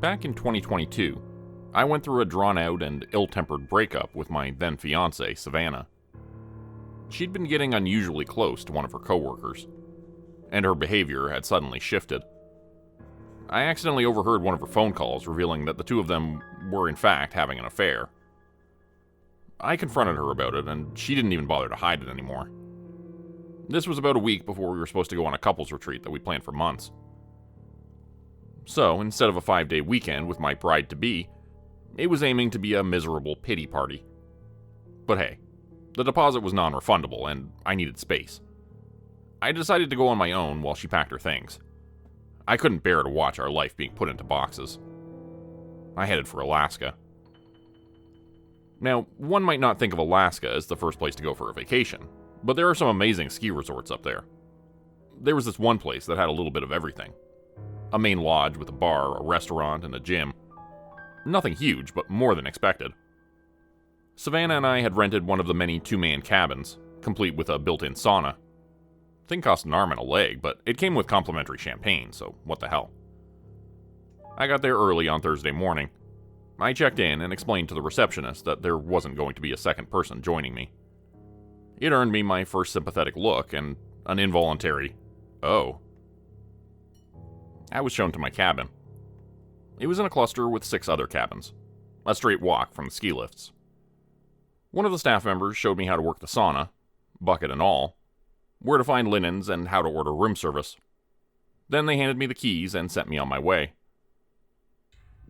Back in 2022, I went through a drawn-out and ill-tempered breakup with my then-fiancée, Savannah. She'd been getting unusually close to one of her coworkers, and her behavior had suddenly shifted. I accidentally overheard one of her phone calls revealing that the two of them were in fact having an affair. I confronted her about it, and she didn't even bother to hide it anymore. This was about a week before we were supposed to go on a couples retreat that we'd planned for months. So, instead of a 5-day weekend with my bride-to-be, it was aiming to be a miserable pity party. But hey, the deposit was non-refundable, and I needed space. I decided to go on my own while she packed her things. I couldn't bear to watch our life being put into boxes. I headed for Alaska. Now, one might not think of Alaska as the first place to go for a vacation, but there are some amazing ski resorts up there. There was this one place that had a little bit of everything. A main lodge with a bar, a restaurant, and a gym. Nothing huge, but more than expected. Savannah and I had rented one of the many two-man cabins, complete with a built-in sauna. Thing cost an arm and a leg, but it came with complimentary champagne, so what the hell. I got there early on Thursday morning. I checked in and explained to the receptionist that there wasn't going to be a second person joining me. It earned me my first sympathetic look and an involuntary, "Oh." I was shown to my cabin. It was in a cluster with 6 other cabins, a straight walk from the ski lifts. One of the staff members showed me how to work the sauna, bucket and all, where to find linens, and how to order room service. Then they handed me the keys and sent me on my way.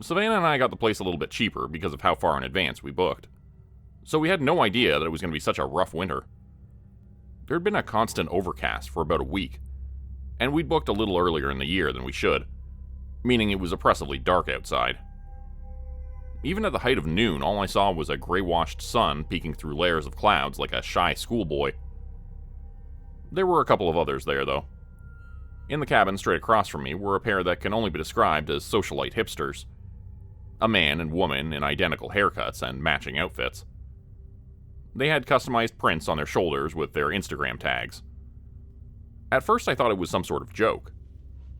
Savannah and I got the place a little bit cheaper because of how far in advance we booked, so we had no idea that it was going to be such a rough winter. There had been a constant overcast for about a week, and we'd booked a little earlier in the year than we should, meaning it was oppressively dark outside. Even at the height of noon, all I saw was a gray-washed sun peeking through layers of clouds like a shy schoolboy. There were a couple of others there, though. In the cabin straight across from me were a pair that can only be described as socialite hipsters. A man and woman in identical haircuts and matching outfits. They had customized prints on their shoulders with their Instagram tags. At first I thought it was some sort of joke,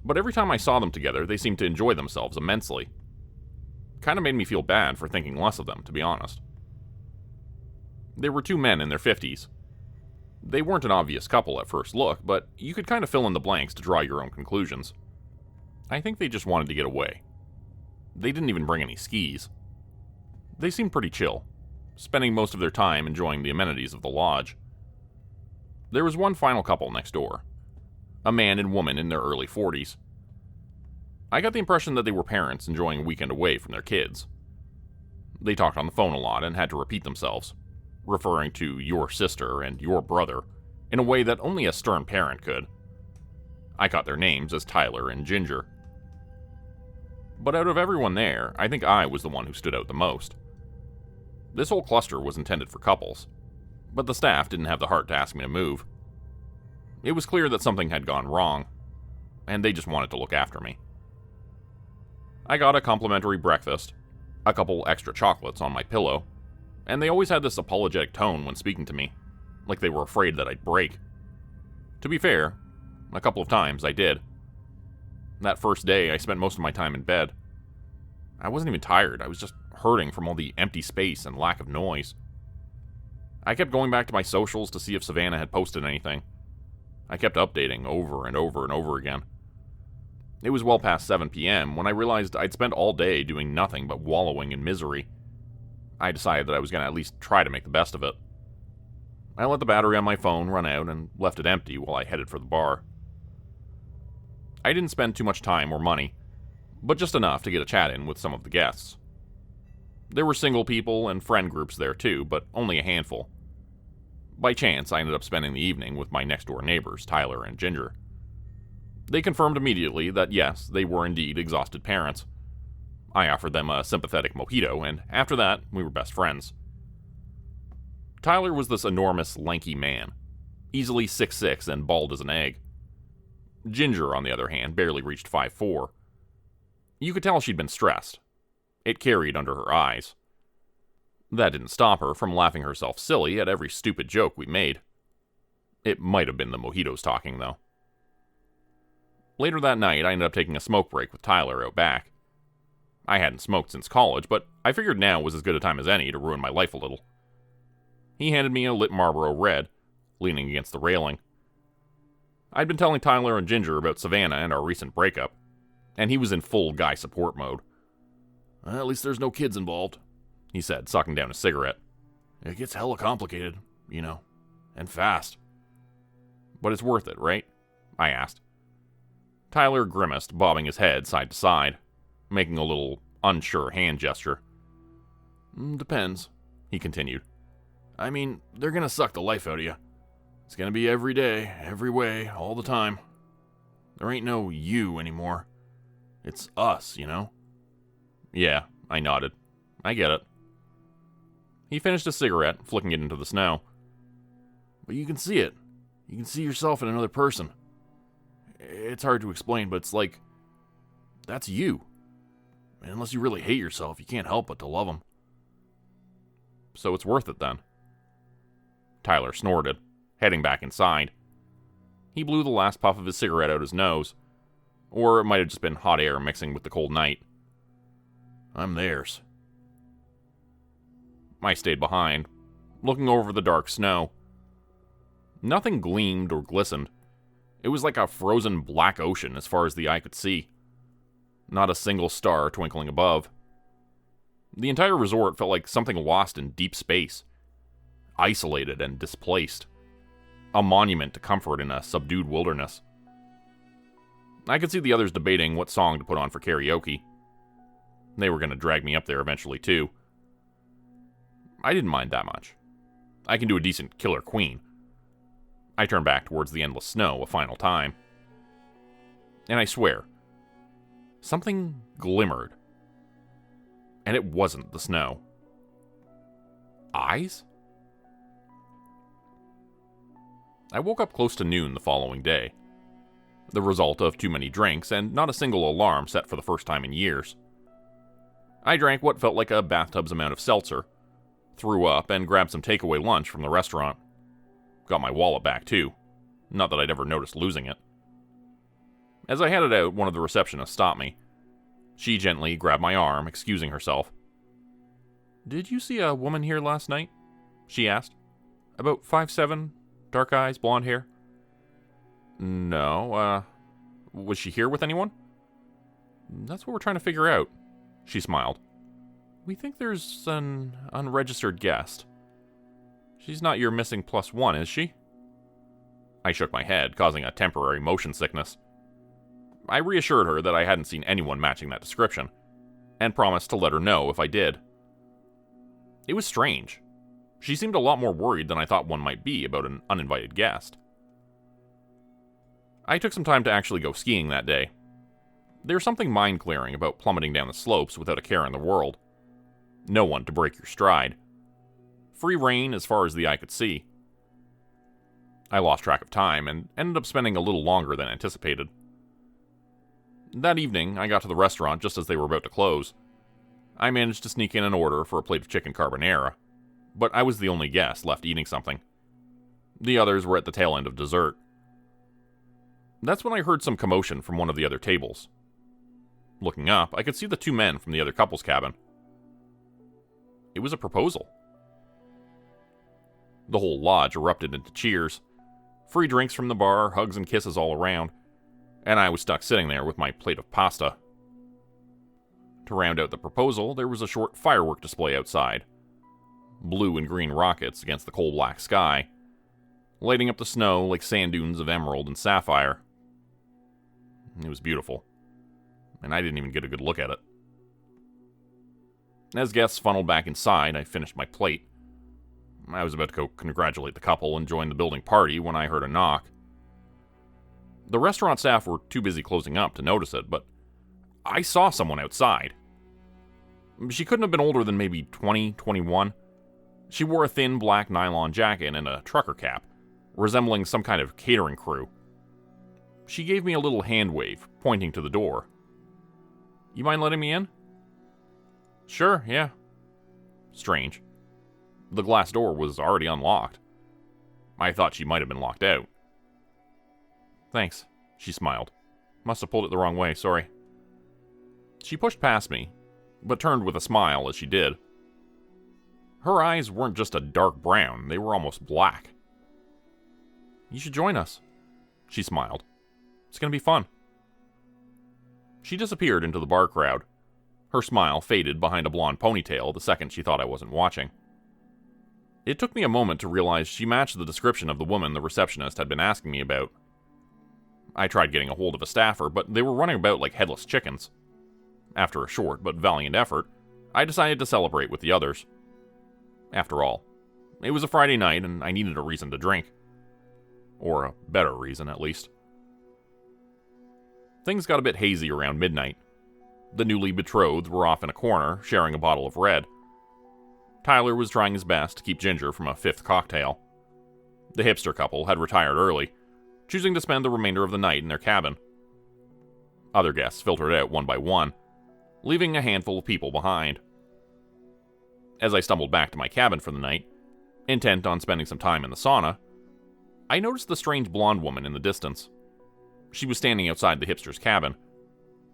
but every time I saw them together they seemed to enjoy themselves immensely. Kinda made me feel bad for thinking less of them, to be honest. There were 2 men in their 50s. They weren't an obvious couple at first look, but you could kind of fill in the blanks to draw your own conclusions. I think they just wanted to get away. They didn't even bring any skis. They seemed pretty chill, spending most of their time enjoying the amenities of the lodge. There was one final couple next door. A man and woman in their early 40s. I got the impression that they were parents enjoying a weekend away from their kids. They talked on the phone a lot and had to repeat themselves, referring to your sister and your brother in a way that only a stern parent could. I caught their names as Tyler and Ginger. But out of everyone there, I think I was the one who stood out the most. This whole cluster was intended for couples, but the staff didn't have the heart to ask me to move. It was clear that something had gone wrong, and they just wanted to look after me. I got a complimentary breakfast, a couple extra chocolates on my pillow, and they always had this apologetic tone when speaking to me, like they were afraid that I'd break. To be fair, a couple of times I did. That first day, I spent most of my time in bed. I wasn't even tired, I was just hurting from all the empty space and lack of noise. I kept going back to my socials to see if Savannah had posted anything. I kept updating over and over and over again. It was well past 7 p.m. when I realized I'd spent all day doing nothing but wallowing in misery. I decided that I was going to at least try to make the best of it. I let the battery on my phone run out and left it empty while I headed for the bar. I didn't spend too much time or money, but just enough to get a chat in with some of the guests. There were single people and friend groups there too, but only a handful. By chance, I ended up spending the evening with my next-door neighbors, Tyler and Ginger. They confirmed immediately that yes, they were indeed exhausted parents. I offered them a sympathetic mojito, and after that, we were best friends. Tyler was this enormous, lanky man, easily 6'6" and bald as an egg. Ginger, on the other hand, barely reached 5'4". You could tell she'd been stressed. It carried under her eyes. That didn't stop her from laughing herself silly at every stupid joke we made. It might have been the mojitos talking, though. Later that night, I ended up taking a smoke break with Tyler out back. I hadn't smoked since college, but I figured now was as good a time as any to ruin my life a little. He handed me a lit Marlboro Red, leaning against the railing. I'd been telling Tyler and Ginger about Savannah and our recent breakup, and he was in full guy support mode. "Well, at least there's no kids involved," he said, sucking down a cigarette. "It gets hella complicated, and fast." "But it's worth it, right?" I asked. Tyler grimaced, bobbing his head side to side, making a little unsure hand gesture. "Depends," he continued. "I mean, they're gonna suck the life out of you. It's gonna be every day, every way, all the time. There ain't no you anymore. It's us, Yeah, I nodded. I get it. He finished his cigarette, flicking it into the snow. "But you can see it. You can see yourself in another person. It's hard to explain, but it's like, that's you. And unless you really hate yourself, you can't help but to love them." "So it's worth it then." Tyler snorted, heading back inside. He blew the last puff of his cigarette out his nose, or it might have just been hot air mixing with the cold night. "I'm theirs." I stayed behind, looking over the dark snow. Nothing gleamed or glistened. It was like a frozen black ocean as far as the eye could see. Not a single star twinkling above. The entire resort felt like something lost in deep space, isolated and displaced. A monument to comfort in a subdued wilderness. I could see the others debating what song to put on for karaoke. They were going to drag me up there eventually, too. I didn't mind that much. I can do a decent Killer Queen. I turned back towards the endless snow a final time. And I swear, something glimmered. And it wasn't the snow. Eyes? I woke up close to noon the following day. The result of too many drinks and not a single alarm set for the first time in years. I drank what felt like a bathtub's amount of seltzer, threw up, and grabbed some takeaway lunch from the restaurant. Got my wallet back, too. Not that I'd ever noticed losing it. As I headed out, one of the receptionists stopped me. She gently grabbed my arm, excusing herself. "Did you see a woman here last night?" she asked. "About 5'7", dark eyes, blonde hair." "No, was she here with anyone?" "That's what we're trying to figure out," she smiled. "We think there's an unregistered guest. She's not your missing +1, is she?" I shook my head, causing a temporary motion sickness. I reassured her that I hadn't seen anyone matching that description, and promised to let her know if I did. It was strange. She seemed a lot more worried than I thought one might be about an uninvited guest. I took some time to actually go skiing that day. There's something mind-clearing about plummeting down the slopes without a care in the world. No one to break your stride. Free rein as far as the eye could see. I lost track of time and ended up spending a little longer than anticipated. That evening, I got to the restaurant just as they were about to close. I managed to sneak in an order for a plate of chicken carbonara, but I was the only guest left eating something. The others were at the tail end of dessert. That's when I heard some commotion from one of the other tables. Looking up, I could see the two men from the other couple's cabin. It was a proposal. The whole lodge erupted into cheers. Free drinks from the bar, hugs and kisses all around, and I was stuck sitting there with my plate of pasta. To round out the proposal, there was a short firework display outside. Blue and green rockets against the coal-black sky, lighting up the snow like sand dunes of emerald and sapphire. It was beautiful, and I didn't even get a good look at it. As guests funneled back inside, I finished my plate. I was about to go congratulate the couple and join the building party when I heard a knock. The restaurant staff were too busy closing up to notice it, but I saw someone outside. She couldn't have been older than maybe 20, 21. She wore a thin black nylon jacket and a trucker cap, resembling some kind of catering crew. She gave me a little hand wave, pointing to the door. "You mind letting me in?" "Sure, yeah." Strange. The glass door was already unlocked. I thought she might have been locked out. "Thanks," she smiled. "Must have pulled it the wrong way, sorry." She pushed past me, but turned with a smile as she did. Her eyes weren't just a dark brown, they were almost black. "You should join us," she smiled. "It's going to be fun." She disappeared into the bar crowd. Her smile faded behind a blonde ponytail the second she thought I wasn't watching. It took me a moment to realize she matched the description of the woman the receptionist had been asking me about. I tried getting a hold of a staffer, but they were running about like headless chickens. After a short but valiant effort, I decided to celebrate with the others. After all, it was a Friday night and I needed a reason to drink. Or a better reason, at least. Things got a bit hazy around midnight. The newly betrothed were off in a corner, sharing a bottle of red. Tyler was trying his best to keep Ginger from a fifth cocktail. The hipster couple had retired early, choosing to spend the remainder of the night in their cabin. Other guests filtered out one by one, leaving a handful of people behind. As I stumbled back to my cabin for the night, intent on spending some time in the sauna, I noticed the strange blonde woman in the distance. She was standing outside the hipster's cabin,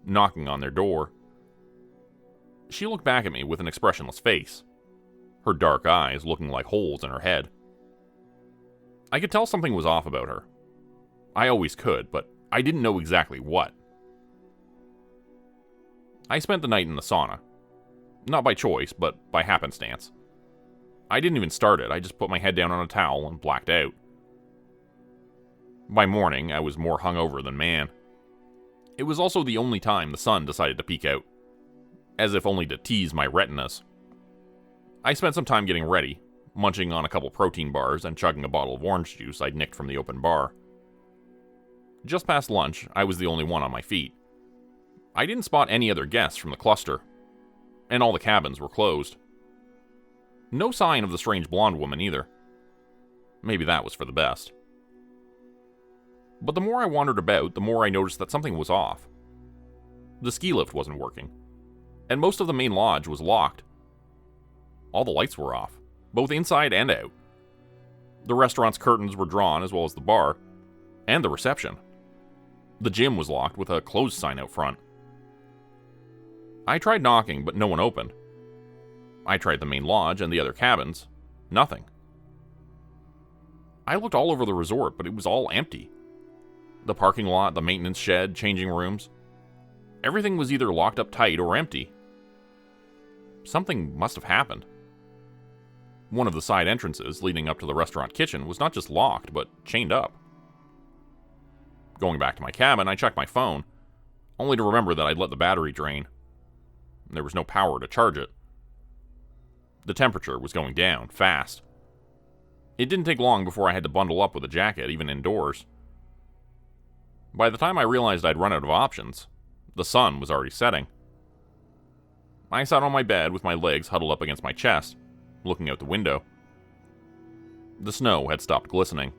knocking on their door. She looked back at me with an expressionless face, her dark eyes looking like holes in her head. I could tell something was off about her. I always could, but I didn't know exactly what. I spent the night in the sauna. Not by choice, but by happenstance. I didn't even start it, I just put my head down on a towel and blacked out. By morning, I was more hungover than man. It was also the only time the sun decided to peek out, as if only to tease my retinas. I spent some time getting ready, munching on a couple protein bars and chugging a bottle of orange juice I'd nicked from the open bar. Just past lunch, I was the only one on my feet. I didn't spot any other guests from the cluster, and all the cabins were closed. No sign of the strange blonde woman either. Maybe that was for the best. But the more I wandered about, the more I noticed that something was off. The ski lift wasn't working, and most of the main lodge was locked. All the lights were off, both inside and out. The restaurant's curtains were drawn, as well as the bar, and the reception. The gym was locked with a closed sign out front. I tried knocking, but no one opened. I tried the main lodge and the other cabins. Nothing. I looked all over the resort, but it was all empty. The parking lot, the maintenance shed, changing rooms. Everything was either locked up tight or empty. Something must have happened. One of the side entrances leading up to the restaurant kitchen was not just locked, but chained up. Going back to my cabin, I checked my phone, only to remember that I'd let the battery drain. There was no power to charge it. The temperature was going down, fast. It didn't take long before I had to bundle up with a jacket, even indoors. By the time I realized I'd run out of options, the sun was already setting. I sat on my bed with my legs huddled up against my chest, looking out the window. The snow had stopped glistening,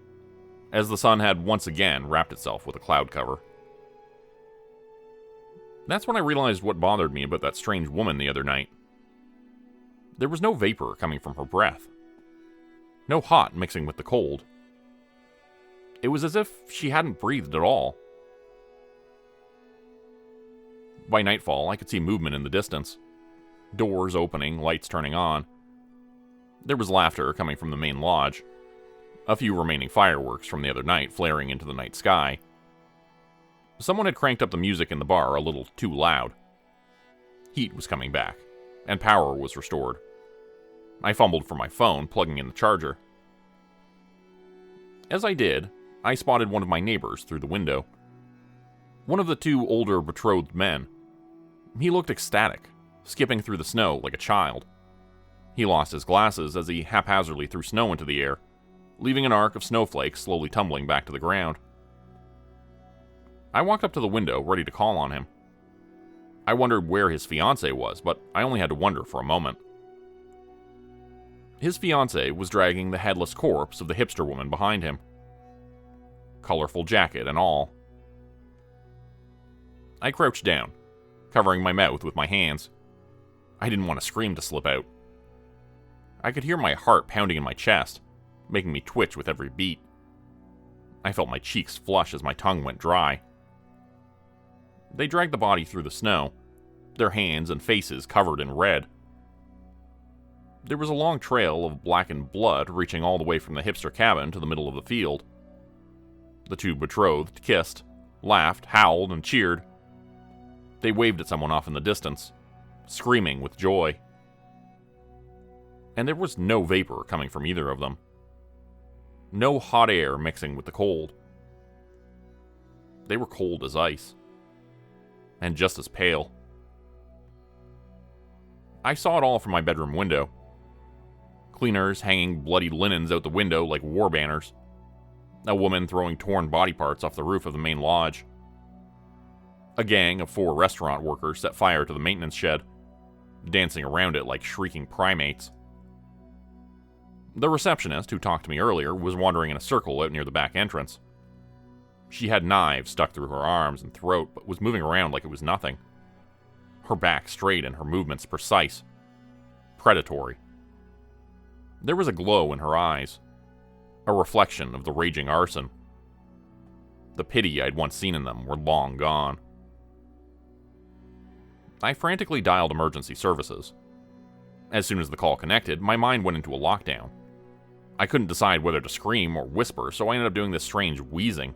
as the sun had once again wrapped itself with a cloud cover. That's when I realized what bothered me about that strange woman the other night. There was no vapor coming from her breath. No hot mixing with the cold. It was as if she hadn't breathed at all. By nightfall, I could see movement in the distance. Doors opening, lights turning on. There was laughter coming from the main lodge. A few remaining fireworks from the other night flaring into the night sky. Someone had cranked up the music in the bar a little too loud. Heat was coming back, and power was restored. I fumbled for my phone, plugging in the charger. As I did, I spotted one of my neighbors through the window. One of the two older betrothed men. He looked ecstatic, skipping through the snow like a child. He lost his glasses as he haphazardly threw snow into the air, leaving an arc of snowflakes slowly tumbling back to the ground. I walked up to the window, ready to call on him. I wondered where his fiancée was, but I only had to wonder for a moment. His fiancée was dragging the headless corpse of the hipster woman behind him. Colorful jacket and all. I crouched down, covering my mouth with my hands. I didn't want a scream to slip out. I could hear my heart pounding in my chest, making me twitch with every beat. I felt my cheeks flush as my tongue went dry. They dragged the body through the snow, their hands and faces covered in red. There was a long trail of blackened blood reaching all the way from the hipster cabin to the middle of the field. The two betrothed kissed, laughed, howled, and cheered. They waved at someone off in the distance, screaming with joy. And there was no vapor coming from either of them. No hot air mixing with the cold. They were cold as ice. And just as pale. I saw it all from my bedroom window. Cleaners hanging bloody linens out the window like war banners. A woman throwing torn body parts off the roof of the main lodge. A gang of 4 restaurant workers set fire to the maintenance shed, dancing around it like shrieking primates. The receptionist who talked to me earlier was wandering in a circle out near the back entrance. She had knives stuck through her arms and throat, but was moving around like it was nothing. Her back straight and her movements precise. Predatory. There was a glow in her eyes. A reflection of the raging arson. The pity I'd once seen in them were long gone. I frantically dialed emergency services. As soon as the call connected, my mind went into a lockdown. I couldn't decide whether to scream or whisper, so I ended up doing this strange wheezing.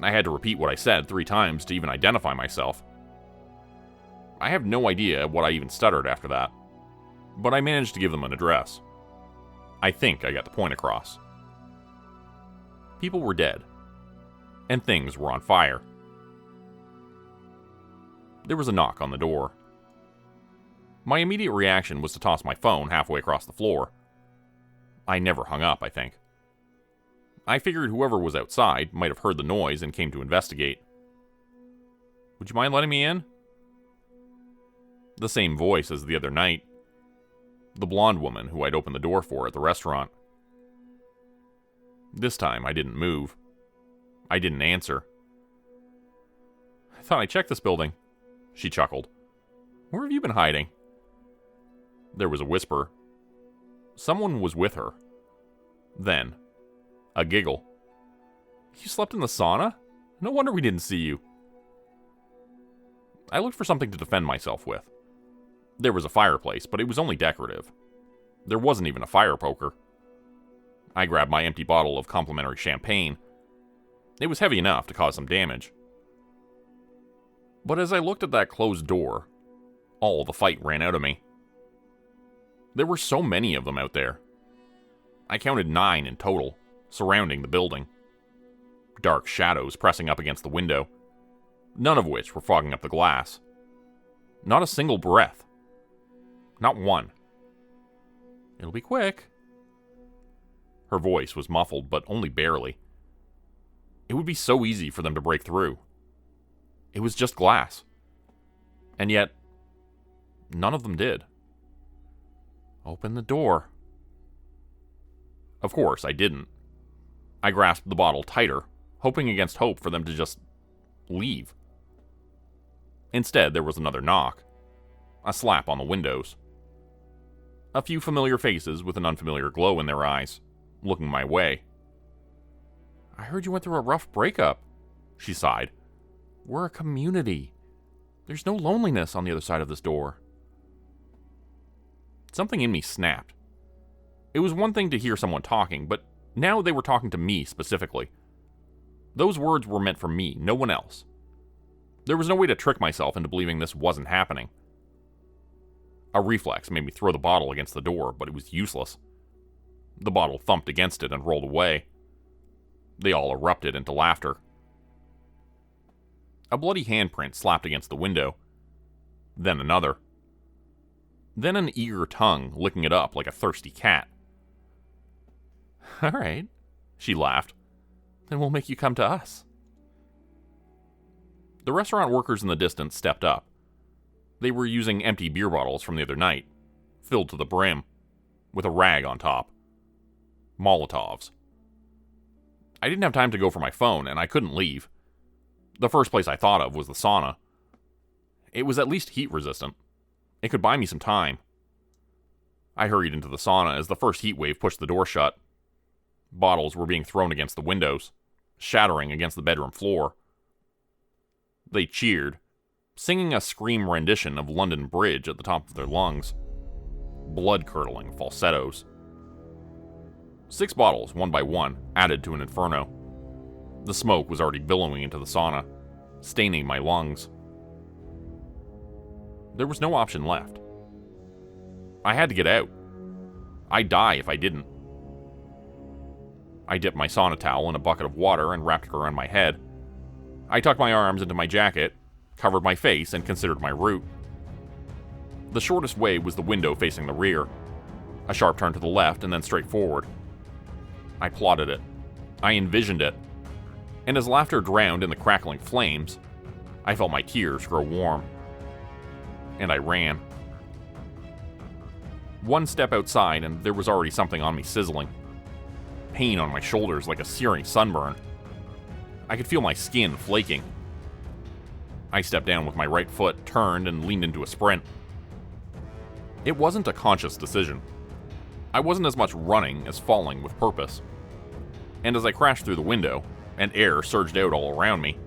I had to repeat what I said 3 times to even identify myself. I have no idea what I even stuttered after that, but I managed to give them an address. I think I got the point across. People were dead, and things were on fire. There was a knock on the door. My immediate reaction was to toss my phone halfway across the floor. I never hung up, I think. I figured whoever was outside might have heard the noise and came to investigate. "Would you mind letting me in?" The same voice as the other night. The blonde woman who I'd opened the door for at the restaurant. This time I didn't move. I didn't answer. "I thought I checked this building," she chuckled. "Where have you been hiding?" There was a whisper. Someone was with her. Then, a giggle. "You slept in the sauna? No wonder we didn't see you." I looked for something to defend myself with. There was a fireplace, but it was only decorative. There wasn't even a fire poker. I grabbed my empty bottle of complimentary champagne. It was heavy enough to cause some damage. But as I looked at that closed door, all the fight ran out of me. There were so many of them out there. I counted 9 in total, surrounding the building. Dark shadows pressing up against the window, none of which were fogging up the glass. Not a single breath. Not one. "It'll be quick." Her voice was muffled, but only barely. It would be so easy for them to break through. It was just glass. And yet, none of them did. "Open the door." Of course, I didn't. I grasped the bottle tighter, hoping against hope for them to just leave. Instead, there was another knock. A slap on the windows. A few familiar faces with an unfamiliar glow in their eyes, looking my way. "I heard you went through a rough breakup," she sighed. "We're a community. There's no loneliness on the other side of this door." Something in me snapped. It was one thing to hear someone talking, but now they were talking to me specifically. Those words were meant for me, no one else. There was no way to trick myself into believing this wasn't happening. A reflex made me throw the bottle against the door, but it was useless. The bottle thumped against it and rolled away. They all erupted into laughter. A bloody handprint slapped against the window. Then another. Then an eager tongue licking it up like a thirsty cat. "All right," she laughed. "Then we'll make you come to us." The restaurant workers in the distance stepped up. They were using empty beer bottles from the other night, filled to the brim, with a rag on top. Molotovs. I didn't have time to go for my phone, and I couldn't leave. The first place I thought of was the sauna. It was at least heat resistant. It could buy me some time. I hurried into the sauna as the first heat wave pushed the door shut. Bottles were being thrown against the windows, shattering against the bedroom floor. They cheered, singing a scream rendition of London Bridge at the top of their lungs. Blood-curdling falsettos. 6 bottles, one by one, added to an inferno. The smoke was already billowing into the sauna, staining my lungs. There was no option left. I had to get out. I'd die if I didn't. I dipped my sauna towel in a bucket of water and wrapped it around my head. I tucked my arms into my jacket, covered my face, and considered my route. The shortest way was the window facing the rear. A sharp turn to the left and then straight forward. I plotted it. I envisioned it. And as laughter drowned in the crackling flames, I felt my tears grow warm. And I ran. One step outside and there was already something on me sizzling. Pain on my shoulders like a searing sunburn. I could feel my skin flaking. I stepped down with my right foot, turned, and leaned into a sprint. It wasn't a conscious decision. I wasn't as much running as falling with purpose. And as I crashed through the window, and air surged out all around me,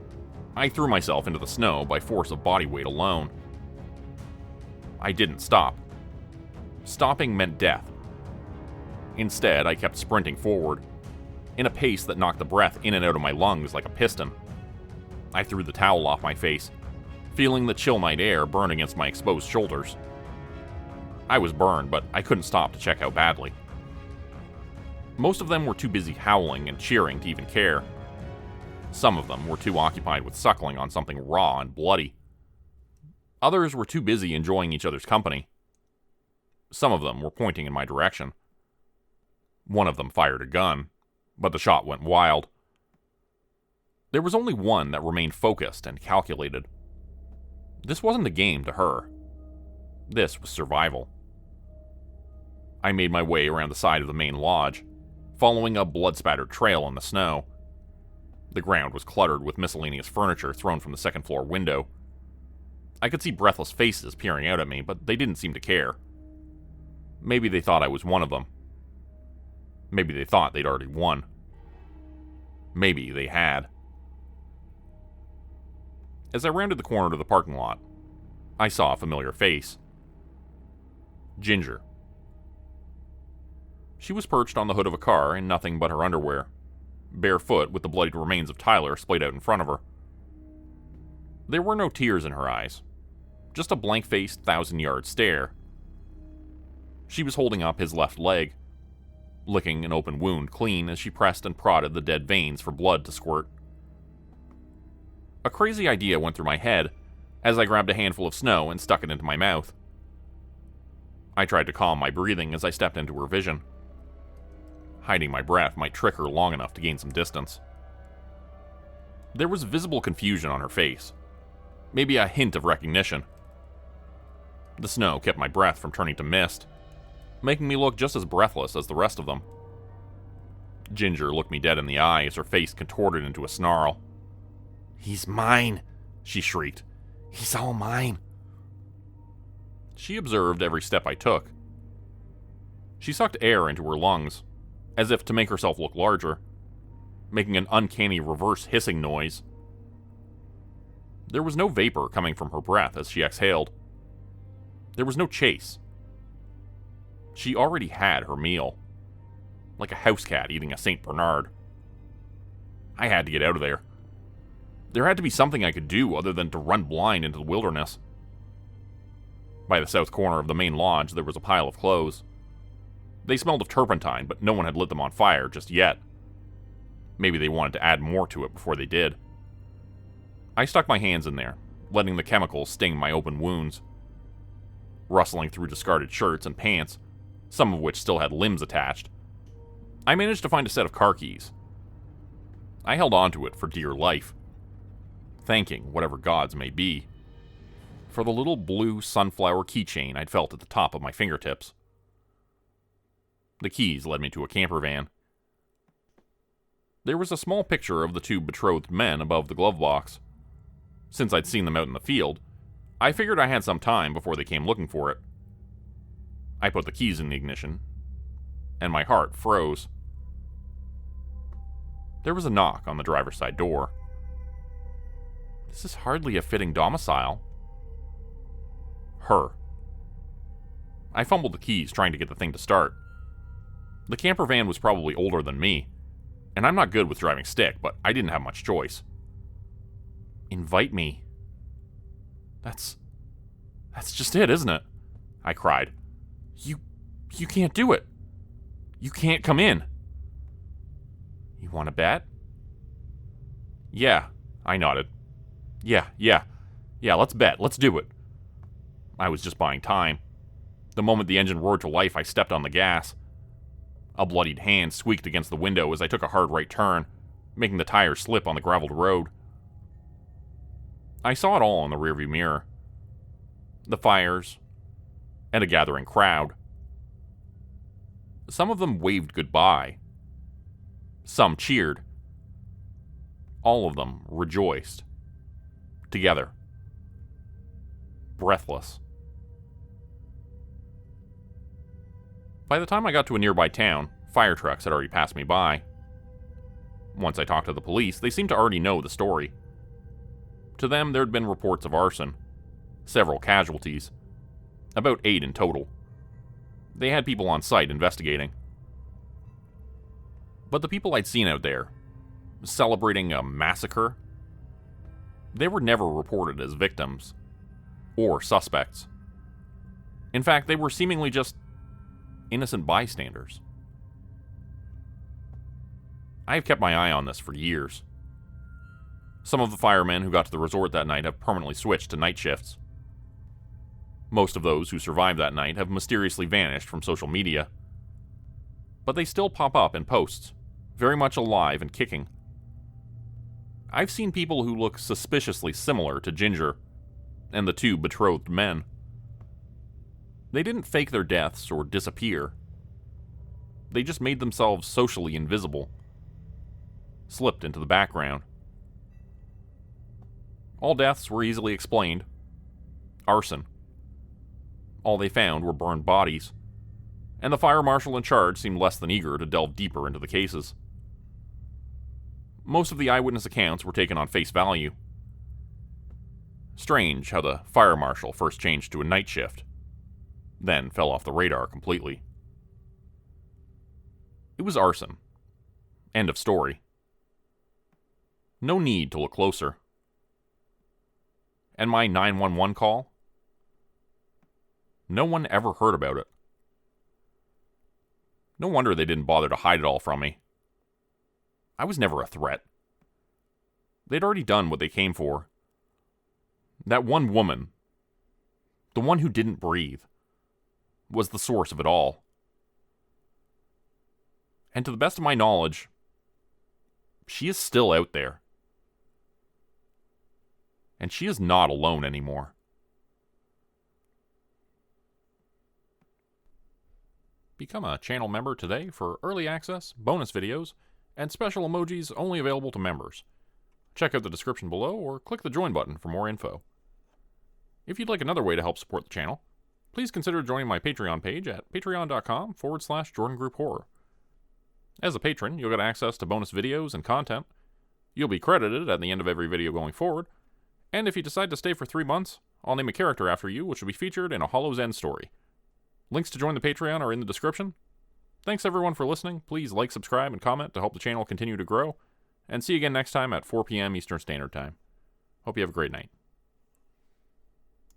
I threw myself into the snow by force of body weight alone. I didn't stop. Stopping meant death. Instead, I kept sprinting forward, in a pace that knocked the breath in and out of my lungs like a piston. I threw the towel off my face, feeling the chill night air burn against my exposed shoulders. I was burned, but I couldn't stop to check how badly. Most of them were too busy howling and cheering to even care. Some of them were too occupied with suckling on something raw and bloody. Others were too busy enjoying each other's company. Some of them were pointing in my direction. One of them fired a gun, but the shot went wild. There was only one that remained focused and calculated. This wasn't a game to her. This was survival. I made my way around the side of the main lodge, following a blood-spattered trail in the snow. The ground was cluttered with miscellaneous furniture thrown from the second-floor window. I could see breathless faces peering out at me, but they didn't seem to care. Maybe they thought I was one of them. Maybe they thought they'd already won. Maybe they had. As I rounded the corner to the parking lot, I saw a familiar face. Ginger. She was perched on the hood of a car in nothing but her underwear, barefoot with the bloodied remains of Tyler splayed out in front of her. There were no tears in her eyes, just a blank-faced, thousand-yard stare. She was holding up his left leg, licking an open wound clean as she pressed and prodded the dead veins for blood to squirt. A crazy idea went through my head as I grabbed a handful of snow and stuck it into my mouth. I tried to calm my breathing as I stepped into her vision. Hiding my breath might trick her long enough to gain some distance. There was visible confusion on her face, maybe a hint of recognition. The snow kept my breath from turning to mist, making me look just as breathless as the rest of them. Ginger looked me dead in the eye as her face contorted into a snarl. "He's mine," she shrieked. "He's all mine." She observed every step I took. She sucked air into her lungs, as if to make herself look larger, making an uncanny reverse hissing noise. There was no vapor coming from her breath as she exhaled. There was no chase. She already had her meal, like a house cat eating a St. Bernard. I had to get out of there. There had to be something I could do other than to run blind into the wilderness. By the south corner of the main lodge, there was a pile of clothes. They smelled of turpentine, but no one had lit them on fire just yet. Maybe they wanted to add more to it before they did. I stuck my hands in there, letting the chemicals sting my open wounds. Rustling through discarded shirts and pants, some of which still had limbs attached, I managed to find a set of car keys. I held onto it for dear life, thanking whatever gods may be for the little blue sunflower keychain I'd felt at the top of my fingertips. The keys led me to a camper van. There was a small picture of the two betrothed men above the glove box. Since I'd seen them out in the field, I figured I had some time before they came looking for it. I put the keys in the ignition, and my heart froze. There was a knock on the driver's side door. "This is hardly a fitting domicile," her. I fumbled the keys trying to get the thing to start. The camper van was probably older than me, and I'm not good with driving stick, but I didn't have much choice. Invite me. That's just it, isn't it? I cried. You can't do it. You can't come in. You want to bet? Yeah, I nodded. Yeah, let's bet. Let's do it. I was just buying time. The moment the engine roared to life, I stepped on the gas. A bloodied hand squeaked against the window as I took a hard right turn, making the tires slip on the graveled road. I saw it all in the rearview mirror. The fires, and a gathering crowd. Some of them waved goodbye. Some cheered. All of them rejoiced. Together. Breathless. By the time I got to a nearby town, fire trucks had already passed me by. Once I talked to the police, they seemed to already know the story. To them, there had been reports of arson, several casualties, about 8 in total. They had people on site investigating. But the people I'd seen out there, celebrating a massacre, they were never reported as victims or suspects. In fact, they were seemingly just innocent bystanders. I have kept my eye on this for years. Some of the firemen who got to the resort that night have permanently switched to night shifts. Most of those who survived that night have mysteriously vanished from social media. But they still pop up in posts, very much alive and kicking. I've seen people who look suspiciously similar to Ginger and the 2 betrothed men. They didn't fake their deaths or disappear. They just made themselves socially invisible, slipped into the background. All deaths were easily explained. Arson. All they found were burned bodies, and the fire marshal in charge seemed less than eager to delve deeper into the cases. Most of the eyewitness accounts were taken on face value. Strange how the fire marshal first changed to a night shift, then fell off the radar completely. It was arson. End of story. No need to look closer. And my 911 call? No one ever heard about it. No wonder they didn't bother to hide it all from me. I was never a threat. They'd already done what they came for. That one woman, the one who didn't breathe, was the source of it all. And to the best of my knowledge, she is still out there. And she is not alone anymore. Become a channel member today for early access, bonus videos, and special emojis only available to members. Check out the description below or click the join button for more info. If you'd like another way to help support the channel, please consider joining my Patreon page at patreon.com/JordanGroupeHorror. As a patron, you'll get access to bonus videos and content. You'll be credited at the end of every video going forward, and if you decide to stay for 3 months, I'll name a character after you which will be featured in a Hollow's End story. Links to join the Patreon are in the description. Thanks everyone for listening. Please like, subscribe, and comment to help the channel continue to grow. And see you again next time at 4 p.m. Eastern Standard Time. Hope you have a great night.